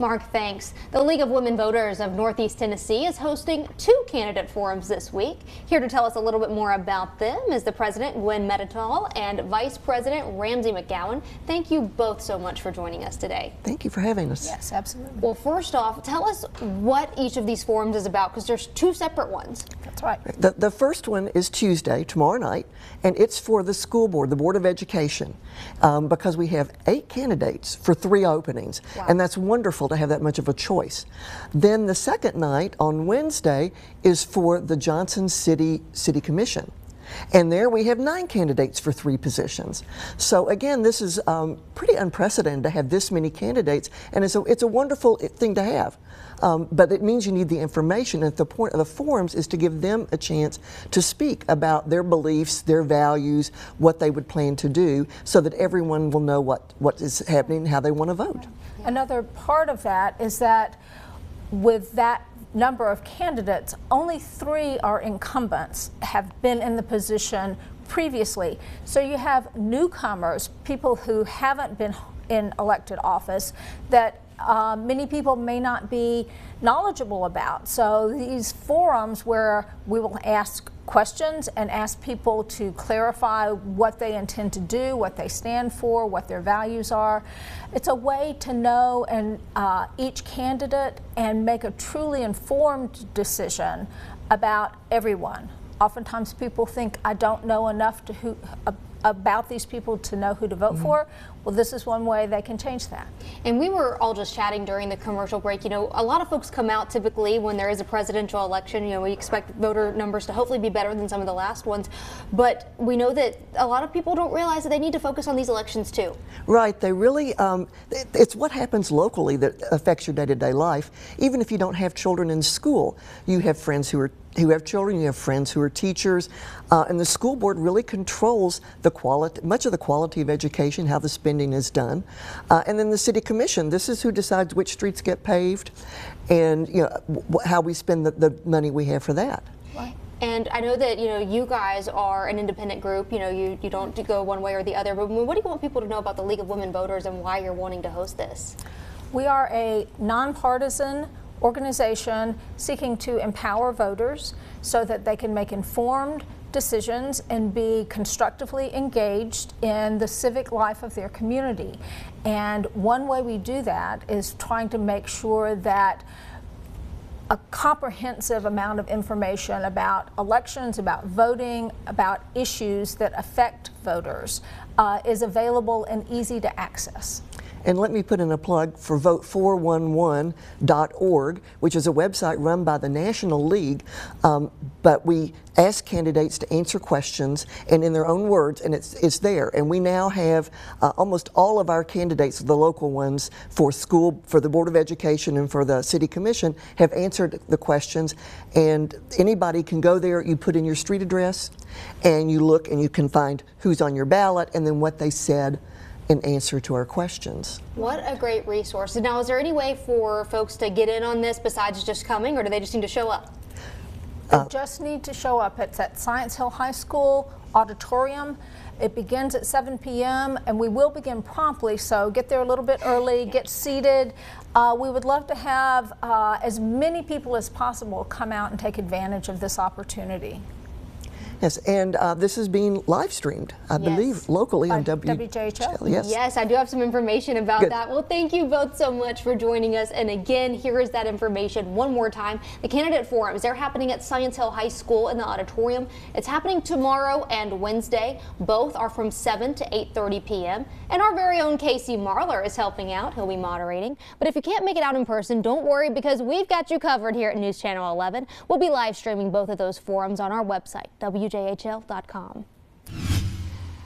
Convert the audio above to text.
Mark, thanks. The League of Women Voters of Northeast Tennessee is hosting 2 candidate forums this week. Here to tell us a little bit more about them is the President, Gwen Medetol, and Vice President Ramsey McGowan. Thank you both so much for joining us today. Thank you for having us. Yes, absolutely. Well, first off, tell us what each of these forums is about, because there's 2 separate ones. That's right. The first one is Tuesday, tomorrow night, and it's for the school board, the Board of Education, because we have 8 candidates for 3 openings, Wow. and that's wonderful to have that much of a choice. Then the second night on Wednesday is for the Johnson City Commission. And there we have 9 candidates for 3 positions. So again, this is pretty unprecedented to have this many candidates, and it's a wonderful thing to have. But it means you need the information, and the point of the forums is to give them a chance to speak about their beliefs, their values, what they would plan to do, so that everyone will know what is happening and how they want to vote. Another part of that is that with that number of candidates, only 3 are incumbents, have been in the position previously. So you have newcomers, people who haven't been in elected office that many people may not be knowledgeable about. So these forums where we will ask questions and ask people to clarify what they intend to do, what they stand for, what their values are. It's a way to know each candidate and make a truly informed decision about everyone. Oftentimes people think, I don't know enough about these people to know who to vote for. Well, this is one way they can change that. And we were all just chatting during the commercial break. You know, a lot of folks come out typically when there is a presidential election. You know, we expect voter numbers to hopefully be better than some of the last ones. But we know that a lot of people don't realize that they need to focus on these elections too. Right. They really, it's what happens locally that affects your day-to-day life. Even if you don't have children in school, you have friends who have children, you have friends who are teachers, and the school board really controls the quality, much of the quality of education, how the spending is done. And then the city commission, this is who decides which streets get paved and how we spend the money we have for that. Right. And I know that you guys are an independent group. You don't go one way or the other. But what do you want people to know about the League of Women Voters and why you're wanting to host this? We are a nonpartisan organization seeking to empower voters so that they can make informed decisions and be constructively engaged in the civic life of their community. And one way we do that is trying to make sure that a comprehensive amount of information about elections, about voting, about issues that affect voters is available and easy to access. And let me put in a plug for vote411.org, which is a website run by the National League, but we ask candidates to answer questions and in their own words, and it's there. And we now have almost all of our candidates, the local ones for the Board of Education and for the City Commission, have answered the questions. And anybody can go there, you put in your street address, and you look and you can find who's on your ballot and then what they said in answer to our questions. What a great resource. Now, is there any way for folks to get in on this besides just coming, or do they just need to show up? They just need to show up. It's at Science Hill High School auditorium. It begins at 7 p.m. and we will begin promptly, so get there a little bit early, get seated. We would love to have as many people as possible come out and take advantage of this opportunity. Yes, and this is being live streamed, I believe, locally on WJHL. Yes, I do have some information about that. Well, thank you both so much for joining us. And again, here is that information one more time. The candidate forums, they're happening at Science Hill High School in the auditorium. It's happening tomorrow and Wednesday. Both are from 7 to 8:30 p.m. And our very own Casey Marler is helping out. He'll be moderating. But if you can't make it out in person, don't worry, because we've got you covered here at News Channel 11. We'll be live streaming both of those forums on our website, WJHL.com.